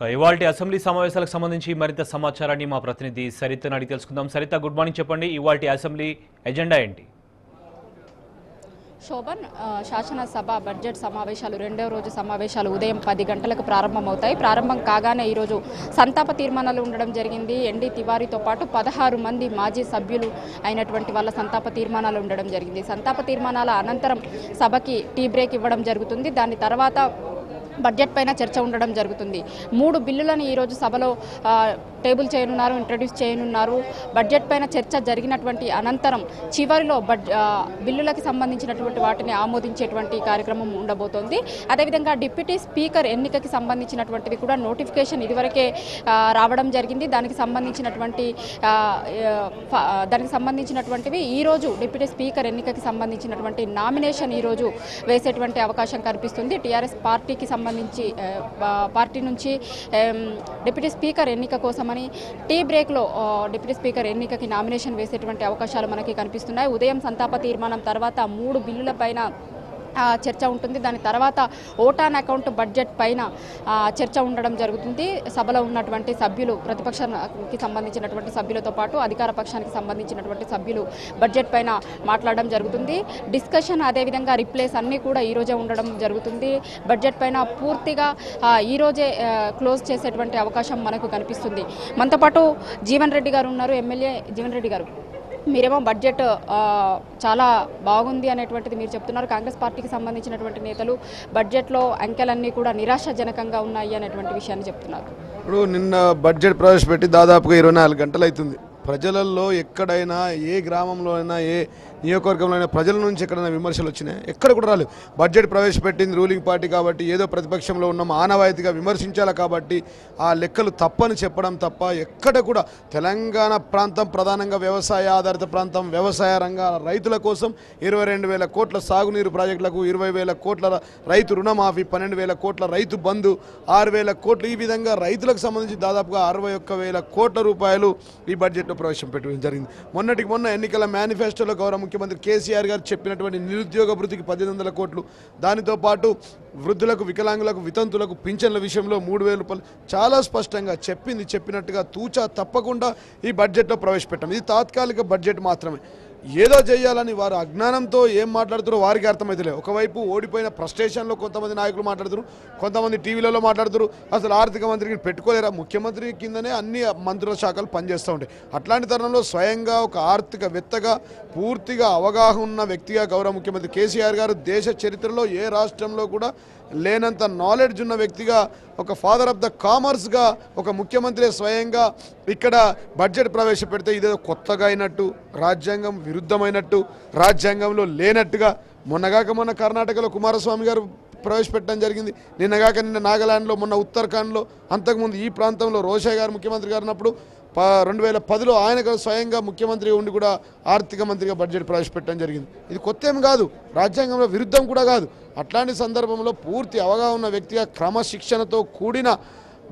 ఇవాల్టి అసెంబ్లీ సమావేశాలకు సంబంధించి మరింత సమాచారాన్ని మా ప్రతినిధి సరితను అడిగి తెలుసుకుందాం. Saritha, good morning. చెప్పండి, ఇవాల్టి అసెంబ్లీ ఎజెండా ఏంటి? శోభన్, శాసనసభ బడ్జెట్ సమావేశాలు రెండవ రోజు సమావేశాలు ఉదయం 10 గంటలకు ప్రారంభమవుతాయి. ప్రారంభం కాగానే ఈరోజు సంతాప తీర్మానాలు ఉండడం జరిగింది. ఎన్డీ తివారీతో పాటు 16 మంది మాజీ సభ్యులు అయినటువంటి వాళ్ళ సంతాప తీర్మానాలు ఉండడం జరిగింది. సంతాప తీర్మానాల అనంతరం సభకి టీ బ్రేక్ ఇవ్వడం జరుగుతుంది. దాని తర్వాత బడ్జెట్ పైన చర్చ ఉండడం జరుగుతుంది. 3 బిల్లులను ఈరోజు సభలో టేబుల్ చేయనున్నారు, ఇంట్రడ్యూస్ చేయనున్నారు. బడ్జెట్ పైన చర్చ జరిగినటువంటి అనంతరం చివరిలో బిల్లులకు సంబంధించినటువంటి వాటిని ఆమోదించేటువంటి కార్యక్రమం ఉండబోతోంది. అదేవిధంగా డిప్యూటీ స్పీకర్ ఎన్నికకి సంబంధించినటువంటిది కూడా నోటిఫికేషన్ ఇదివరకే రావడం జరిగింది. దానికి సంబంధించినటువంటివి ఈరోజు డిప్యూటీ స్పీకర్ ఎన్నికకి సంబంధించినటువంటి నామినేషన్ ఈరోజు వేసేటువంటి అవకాశం కనిపిస్తుంది. టీఆర్ఎస్ పార్టీ నుంచి డిప్యూటీ స్పీకర్ ఎన్నిక కోసమని టీ బ్రేక్లో డిప్యూటీ స్పీకర్ ఎన్నికకి నామినేషన్ వేసేటువంటి అవకాశాలు మనకి కనిపిస్తున్నాయి. ఉదయం సంతాప తీర్మానం తర్వాత 3 బిల్లులపైన చర్చ ఉంటుంది. దాని తర్వాత ఓటాన్ అకౌంట్ బడ్జెట్ పైన చర్చ ఉండడం జరుగుతుంది. సభలో ఉన్నటువంటి సభ్యులు, ప్రతిపక్షానికి సంబంధించినటువంటి సభ్యులతో పాటు అధికార పక్షానికి సంబంధించినటువంటి సభ్యులు బడ్జెట్ పైన మాట్లాడడం జరుగుతుంది. డిస్కషన్ అదేవిధంగా రిప్లేస్ అన్నీ కూడా ఈరోజే ఉండడం జరుగుతుంది. బడ్జెట్ పైన పూర్తిగా ఈరోజే క్లోజ్ చేసేటువంటి అవకాశం మనకు కనిపిస్తుంది. మనతో పాటు జీవన్ రెడ్డి గారు ఉన్నారు, ఎమ్మెల్యే జీవన్ రెడ్డి గారు. మీరేమో బడ్జెట్ చాలా బాగుంది అనేటువంటిది మీరు చెప్తున్నారు. కాంగ్రెస్ పార్టీకి సంబంధించినటువంటి నేతలు బడ్జెట్లో అంకెలన్నీ కూడా నిరాశాజనకంగా ఉన్నాయి అనేటువంటి విషయాన్ని చెప్తున్నారు. ఇప్పుడు నిన్న బడ్జెట్ ప్రవేశపెట్టి దాదాపుగా 24 గంటలు అవుతుంది. ప్రజలలో ఎక్కడైనా, ఏ గ్రామంలో అయినా, ఏ నియోజకవర్గంలో అయినా ప్రజల నుంచి ఎక్కడైనా విమర్శలు వచ్చినాయి? ఎక్కడ కూడా రాలేదు. బడ్జెట్ ప్రవేశపెట్టింది రూలింగ్ పార్టీ కాబట్టి, ఏదో ప్రతిపక్షంలో ఉన్న ఆనవాయితీగా విమర్శించాలి కాబట్టి ఆ లెక్కలు తప్పని చెప్పడం తప్ప ఎక్కడ కూడా తెలంగాణ ప్రాంతం ప్రధానంగా వ్యవసాయ ఆధారిత ప్రాంతం, వ్యవసాయ రంగాల రైతుల కోసం 22,000 కోట్ల సాగునీరు ప్రాజెక్టులకు, 20,000 కోట్ల రైతు రుణమాఫీ, 12,000 కోట్ల రైతు బంధు, 6,000 కోట్లు, ఈ విధంగా రైతులకు సంబంధించి దాదాపుగా 61,000 కోట్ల రూపాయలు ఈ బడ్జెట్లో ప్రవేశపెట్టడం జరిగింది. మొన్న ఎన్నికల మేనిఫెస్టోలో గౌరవ ముఖ్యమంత్రి కేసీఆర్ గారు చెప్పినటువంటి నిరుద్యోగ వృత్తికి 1,800 కోట్లు, దానితో పాటు వృద్ధులకు, వికలాంగులకు, వితంతులకు పింఛన్ల విషయంలో 3,000 రూపాయలు చాలా స్పష్టంగా చెప్పినట్టుగా తూచా తప్పకుండా ఈ బడ్జెట్లో ప్రవేశపెట్టాం. ఇది తాత్కాలిక బడ్జెట్ మాత్రమే. ఏదో చేయాలని వారు అజ్ఞానంతో ఏం మాట్లాడుతారో వారికి అర్థమైతే లేదు. ఒకవైపు ఓడిపోయిన ఫ్రస్ట్రేషన్లో కొంతమంది నాయకులు మాట్లాడుతారు, కొంతమంది టీవీలలో మాట్లాడుతారు. అసలు ఆర్థిక మంత్రికి పెట్టుకోలేరా? ముఖ్యమంత్రి కిందనే అన్ని మంత్రుల శాఖలు పనిచేస్తూ ఉంటాయి. అట్లాంటి తరుణంలో స్వయంగా ఒక ఆర్థికవేత్తగా, పూర్తిగా అవగాహన ఉన్న వ్యక్తిగా గౌరవ ముఖ్యమంత్రి కేసీఆర్ గారు దేశ చరిత్రలో ఏ రాష్ట్రంలో కూడా లేనంత నాలెడ్జ్ ఉన్న వ్యక్తిగా, ఒక ఫాదర్ ఆఫ్ ద కామర్స్గా ఒక ముఖ్యమంత్రి స్వయంగా ఇక్కడ బడ్జెట్ ప్రవేశపెడితే ఇదేదో కొత్తగా అయినట్టు, రాజ్యాంగం విరుద్ధమైనట్టు, రాజ్యాంగంలో లేనట్టుగా, మొన్న కర్ణాటకలో కుమారస్వామి గారు ప్రవేశపెట్టడం జరిగింది. నిన్న నాగాలాండ్లో, మొన్న ఉత్తరాఖండ్లో, అంతకుముందు ఈ ప్రాంతంలో రోషయ్య గారు ముఖ్యమంత్రి గారు ఉన్నప్పుడు 2010లో ఆయన స్వయంగా ముఖ్యమంత్రి ఉండి కూడా ఆర్థిక మంత్రిగా బడ్జెట్ ప్రవేశపెట్టడం జరిగింది. ఇది కొత్త ఏం కాదు, రాజ్యాంగంలో విరుద్ధం కూడా కాదు. అట్లాంటి సందర్భంలో పూర్తి అవగాహన ఉన్న వ్యక్తిగా క్రమశిక్షణతో కూడిన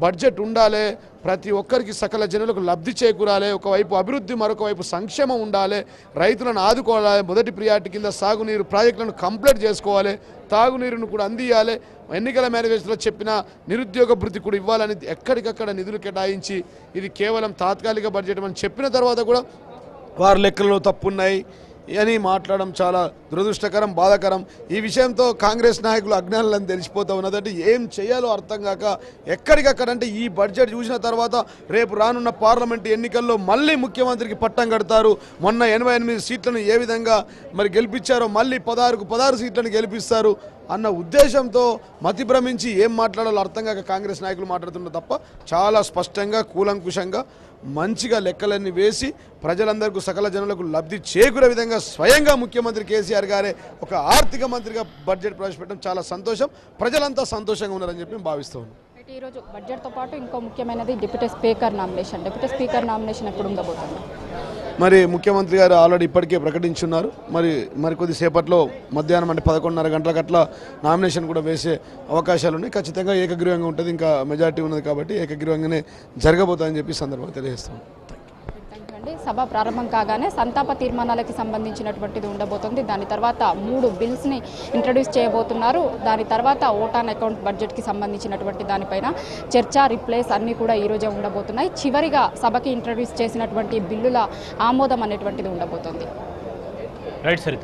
బడ్జెట్ ఉండాలి. ప్రతి ఒక్కరికి సకల జనులకు లబ్ధి చేకూరాలి. ఒకవైపు అభివృద్ధి, మరొక వైపు సంక్షేమం ఉండాలి. రైతులను ఆదుకోవాలి. మొదటి ప్రియారిటీ కింద సాగునీరు ప్రాజెక్టులను కంప్లీట్ చేసుకోవాలి. తాగునీరును కూడా అందియాలి. ఎన్నికల మేనిఫెస్టోలో చెప్పిన నిరుద్యోగ భృతి కూడా ఇవ్వాలని ఎక్కడికక్కడ నిధులు కేటాయించి ఇది కేవలం తాత్కాలిక బడ్జెట్ అని చెప్పిన తర్వాత కూడా వారి లెక్కలలో తప్పున్నాయి అని మాట్లాడడం చాలా దురదృష్టకరం, బాధాకరం. ఈ విషయంతో కాంగ్రెస్ నాయకులు అజ్ఞానులని తెలిసిపోతూ ఉన్నదంటే ఏం చేయాలో అర్థం కాక ఎక్కడికక్కడంటే ఈ బడ్జెట్ చూసిన తర్వాత రేపు రానున్న పార్లమెంట్ ఎన్నికల్లో మళ్ళీ ముఖ్యమంత్రికి పట్టం కడతారు. మొన్న 88 సీట్లను ఏ విధంగా మరి గెలిపించారో మళ్ళీ 16 సీట్లను గెలిపిస్తారు అన్న ఉద్దేశంతో మతి భ్రమించి ఏం మాట్లాడాలో అర్థం కాక కాంగ్రెస్ నాయకులు మాట్లాడుతున్నారు తప్ప చాలా స్పష్టంగా, కూలంకుషంగా, మంచిగా లెక్కలన్నీ వేసి ప్రజలందరికీ, సకల జనులకు లబ్ధి చేకూరే విధంగా స్వయంగా ముఖ్యమంత్రి కేసీఆర్ గారే ఒక ఆర్థిక మంత్రిగా బడ్జెట్ ప్రవేశపెట్టడం చాలా సంతోషం. ప్రజలంతా సంతోషంగా ఉన్నారని చెప్పి భావిస్తూ ఉన్నాం. ఈరోజు బడ్జెట్తో పాటు ఇంకో ముఖ్యమైనది deputy speaker nomination. Deputy speaker nomination ఎప్పుడు ఉండబోతుంది? మరి ముఖ్యమంత్రి గారు ఆల్రెడీ ఇప్పటికే ప్రకటించున్నారు. మరి కొద్దిసేపట్లో మధ్యాహ్నం అంటే 11:30 గంటలకు అట్లా నామినేషన్ కూడా వేసే అవకాశాలు ఉన్నాయి. ఖచ్చితంగా ఏకగ్రీవంగా ఉంటుంది. ఇంకా మెజార్టీ ఉన్నది కాబట్టి ఏకగ్రీవంగానే జరగబోతుందని చెప్పి సందర్భంగా తెలియజేస్తాం. అవునండి, సభ ప్రారంభం కాగానే సంతాప తీర్మానాలకి సంబంధించినటువంటిది ఉండబోతుంది. దాని తర్వాత 3 బిల్స్ని ఇంట్రడ్యూస్ చేయబోతున్నారు. దాని తర్వాత ఓట్ ఆన్ అకౌంట్ బడ్జెట్కి సంబంధించినటువంటి దానిపైన చర్చ, రిప్లేస్ అన్నీ కూడా ఈరోజే ఉండబోతున్నాయి. చివరిగా సభకి ఇంట్రడ్యూస్ చేసినటువంటి బిల్లుల ఆమోదం అనేటువంటిది ఉండబోతుంది. రైట్ సరిత.